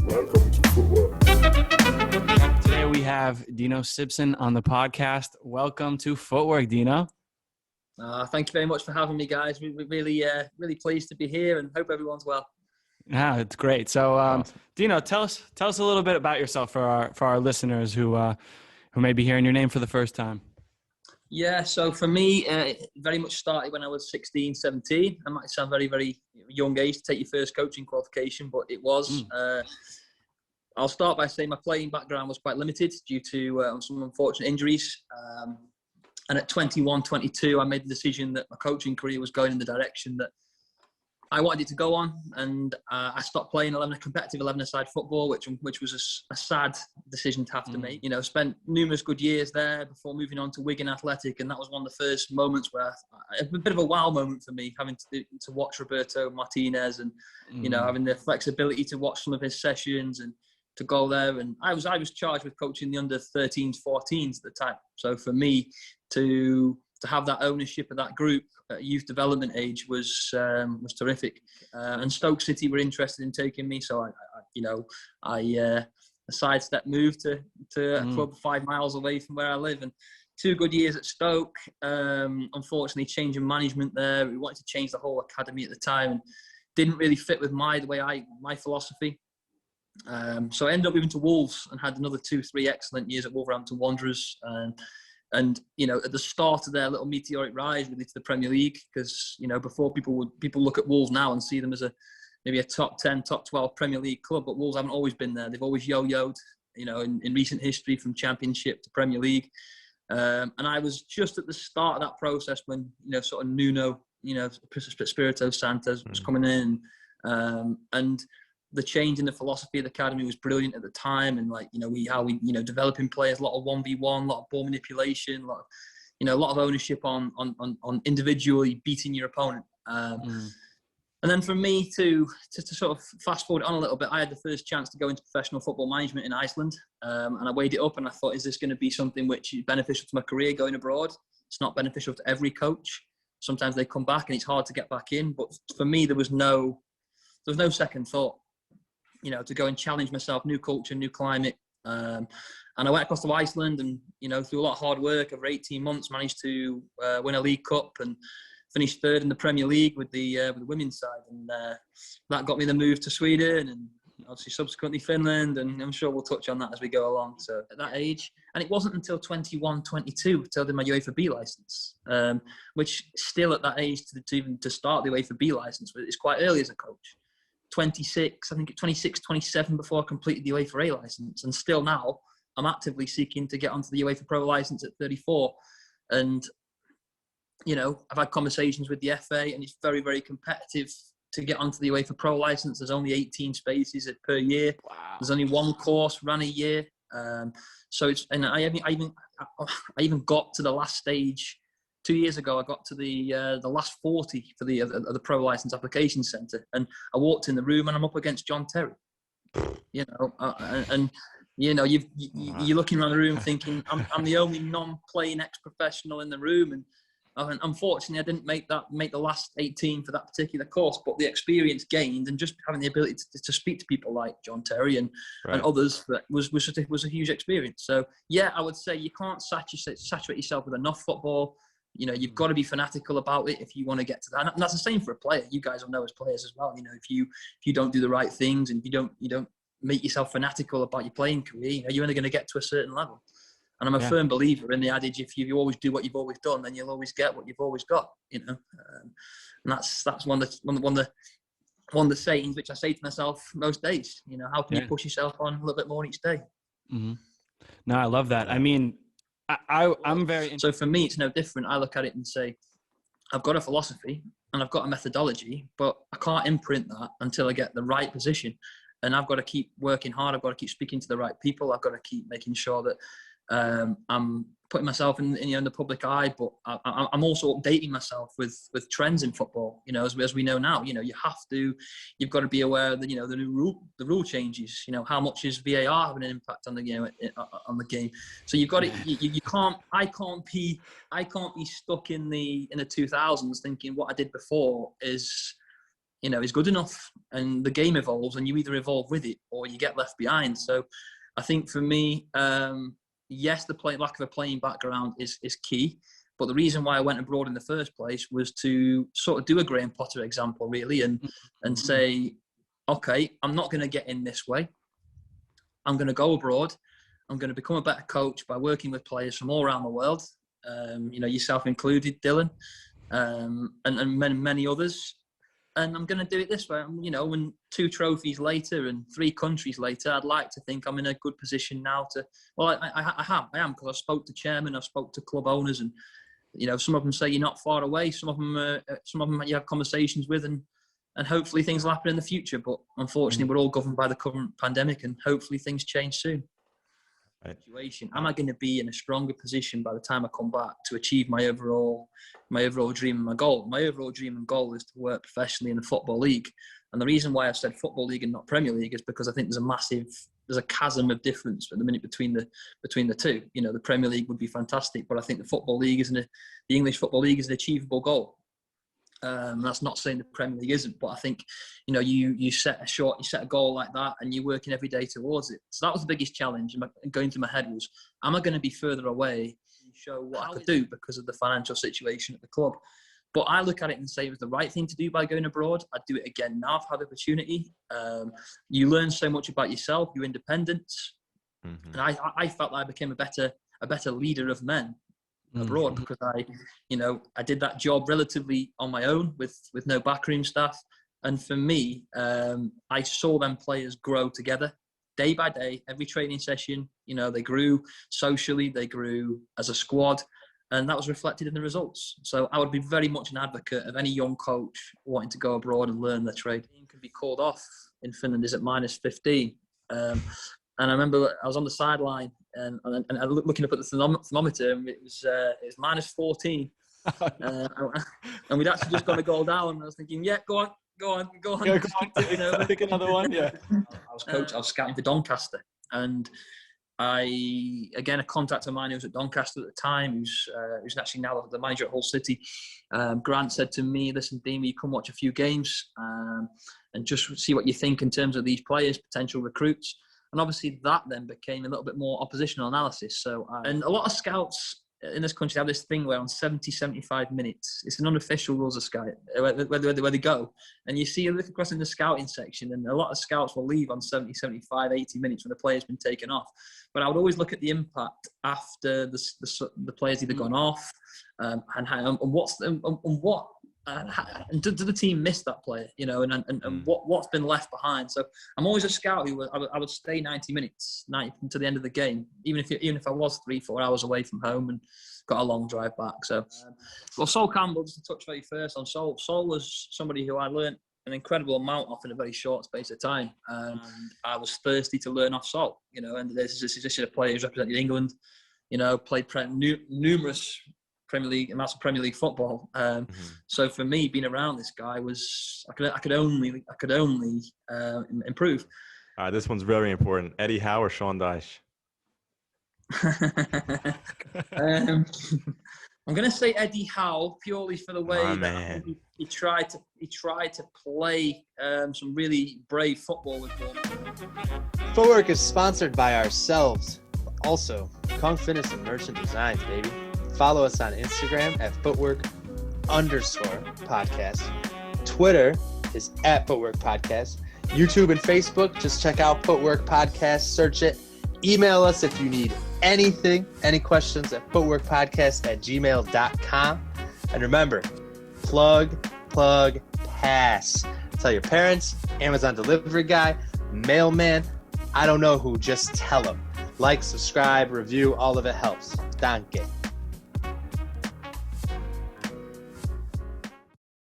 Welcome to Footwork. Today we have Deano Sibson on the podcast. Welcome to Footwork, Deano. Thank you very much for having me, guys. We're really pleased to be here and hope everyone's well. Yeah, it's great. So, Deano, tell us a little bit about yourself for our listeners who may be hearing your name for the first time. Yeah, so for me, it very much started when I was 16, 17. I might sound very, very young age to take your first coaching qualification, but it was. I'll start by saying my playing background was quite limited due to some unfortunate injuries. And at 21, 22, I made the decision that my coaching career was going in the direction that I wanted it to go on, and I stopped playing competitive 11-a-side football, which was a sad decision to have to make. You know, spent numerous good years there before moving on to Wigan Athletic, and that was one of the first moments where a bit of a wow moment for me, having to watch Roberto Martinez and you know, having the flexibility to watch some of his sessions and to go there. And I was charged with coaching the under 13s, 14s at the time. So for me to have that ownership of that group at youth development age was terrific. And Stoke City were interested in taking me, so I sidestep moved to a club 5 miles away from where I live, and 2 good years at Stoke. Unfortunately, changing management there. We wanted to change the whole academy at the time, and didn't really fit with my philosophy. So I ended up moving to Wolves and had another 2-3 excellent years at Wolverhampton Wanderers. And you know, at the start of their little meteoric rise really to the Premier League, because you know, before people look at Wolves now and see them as maybe a top 10, top 12 Premier League club, but Wolves haven't always been there. They've always yo-yoed, you know, in recent history from Championship to Premier League. And I was just at the start of that process when, you know, sort of Nuno, you know, Espirito Santo was coming in, and the change in the philosophy of the academy was brilliant at the time. And like, you know, how we developing players, a lot of 1v1, a lot of ball manipulation, a lot of ownership on individually beating your opponent. And then for me to sort of fast forward on a little bit, I had the first chance to go into professional football management in Iceland. And I weighed it up and I thought, is this going to be something which is beneficial to my career going abroad? It's not beneficial to every coach. Sometimes they come back and it's hard to get back in. But for me, there was no second thought, you know, to go and challenge myself, new culture, new climate. And I went across to Iceland and, you know, through a lot of hard work over 18 months, managed to win a League Cup and finished third in the Premier League with the women's side. And that got me the move to Sweden and obviously subsequently Finland. And I'm sure we'll touch on that as we go along. So at that age, and it wasn't until 21, 22 till I did my UEFA B licence, which still at that age to start the UEFA B licence, it's quite early as a coach. 26, 27 before I completed the UEFA A licence, and still now I'm actively seeking to get onto the UEFA Pro licence at 34. And you know, I've had conversations with the FA, and it's very, very competitive to get onto the UEFA Pro licence. There's only 18 spaces per year. Wow. There's only one course run a year. So it's, and I even got to the last stage. 2 years ago, I got to the last 40 for the Pro License Application Centre, and I walked in the room and I'm up against John Terry. You know, and you know, you're looking around the room thinking I'm the only non-playing ex-professional in the room, and unfortunately, I didn't make the last 18 for that particular course. But the experience gained and just having the ability to speak to people like John Terry and others was a huge experience. So yeah, I would say you can't saturate yourself with enough football. You know, you've got to be fanatical about it if you want to get to that. And that's the same for a player. You guys will know as players as well. You know, if you don't do the right things and you don't make yourself fanatical about your playing career, you know, you're only going to get to a certain level. And I'm a firm believer in the adage: if you always do what you've always done, then you'll always get what you've always got. You know, and that's one of the sayings which I say to myself most days. You know, how can you push yourself on a little bit more each day? Mm-hmm. No, I love that. I mean, I'm very... So for me, it's no different. I look at it and say, I've got a philosophy and I've got a methodology, but I can't imprint that until I get the right position. And I've got to keep working hard. I've got to keep speaking to the right people. I've got to keep making sure that I'm putting myself in the public eye, but I'm also updating myself with trends in football. You know, as we know now, you know, you've got to be aware that, you know, the rule changes. You know, how much is VAR having an impact on the game? So you've got to, I can't be stuck in the 2000s thinking what I did before is is good enough. And the game evolves, and you either evolve with it or you get left behind. So I think for me, yes, the lack of a playing background is key. But the reason why I went abroad in the first place was to sort of do a Graham Potter example, really, and say, okay, I'm not going to get in this way. I'm going to go abroad. I'm going to become a better coach by working with players from all around the world. Yourself included, Dylan, and many others. And I'm going to do it this way. When 2 trophies later and 3 countries later, I'd like to think I'm in a good position now to. Well, I am, because I spoke to chairman, I spoke to club owners, and some of them say you're not far away. Some of them you have conversations with, and hopefully things will happen in the future. But unfortunately, we're all governed by the current pandemic, and hopefully things change soon. Right. Situation. Am I going to be in a stronger position by the time I come back to achieve my overall dream and my goal? My overall dream and goal is to work professionally in the Football League. And the reason why I've said Football League and not Premier League is because I think there's a chasm of difference at the minute between the two. The Premier League would be fantastic, but I think the Football League the English Football League is an achievable goal. That's not saying the Premier League isn't, but I think you set a goal like that, and you're working every day towards it. So that was the biggest challenge going through my head was, am I going to be further away and show what I could do because of the financial situation at the club? But I look at it and say it was the right thing to do by going abroad. I'd do it again now. I've had the opportunity. You learn so much about yourself, your independence, and I felt like I became a better leader of men abroad, because I did that job relatively on my own with no backroom staff. And for me, I saw them players grow together day by day, every training session. They grew socially, they grew as a squad, and that was reflected in the results. So I would be very much an advocate of any young coach wanting to go abroad and learn their trade. It can be called off in Finland is at -15. And I remember I was on the sideline and looking up at the thermometer, and it was -14. And we'd actually just got a goal down, and I was thinking, yeah, go on. Pick another one, yeah. I was scouting for Doncaster, and a contact of mine who was at Doncaster at the time, who's actually now the manager at Hull City, Grant, said to me, listen, Dean, you come watch a few games and just see what you think in terms of these players, potential recruits. And obviously that then became a little bit more oppositional analysis. And a lot of scouts in this country have this thing where on 70, 75 minutes, it's an unofficial rules of scout, where they go. And you look across in the scouting section, and a lot of scouts will leave on 70, 75, 80 minutes when the player's been taken off. But I would always look at the impact after the player's either gone off, and do the team miss that player, and what's been left behind. So I'm always a scout who I would stay 90 minutes to the end of the game, even if I was 3-4 hours away from home and got a long drive back. So, Sol Campbell, just to touch very first on Sol. Sol was somebody who I learned an incredible amount off in a very short space of time. And I was thirsty to learn off Sol, and this is a player who's represented England, played numerous Premier League, and that's Premier League football. So for me, being around this guy was I could only improve. This one's very important. Eddie Howe or Sean Dyche? I'm going to say Eddie Howe purely for the way that he tried to play some really brave football with ball. Footwork is sponsored by ourselves, but also Kong Fitness and Merchant Designs, baby. Follow us on Instagram at @Footwork_podcast. Twitter is @FootworkPodcast. YouTube and Facebook, just check out Footwork Podcast, search it. Email us if you need anything, any questions at footworkpodcast@gmail.com. And remember, plug, pass. Tell your parents, Amazon delivery guy, mailman, I don't know who, just tell them. Like, subscribe, review, all of it helps. Danke.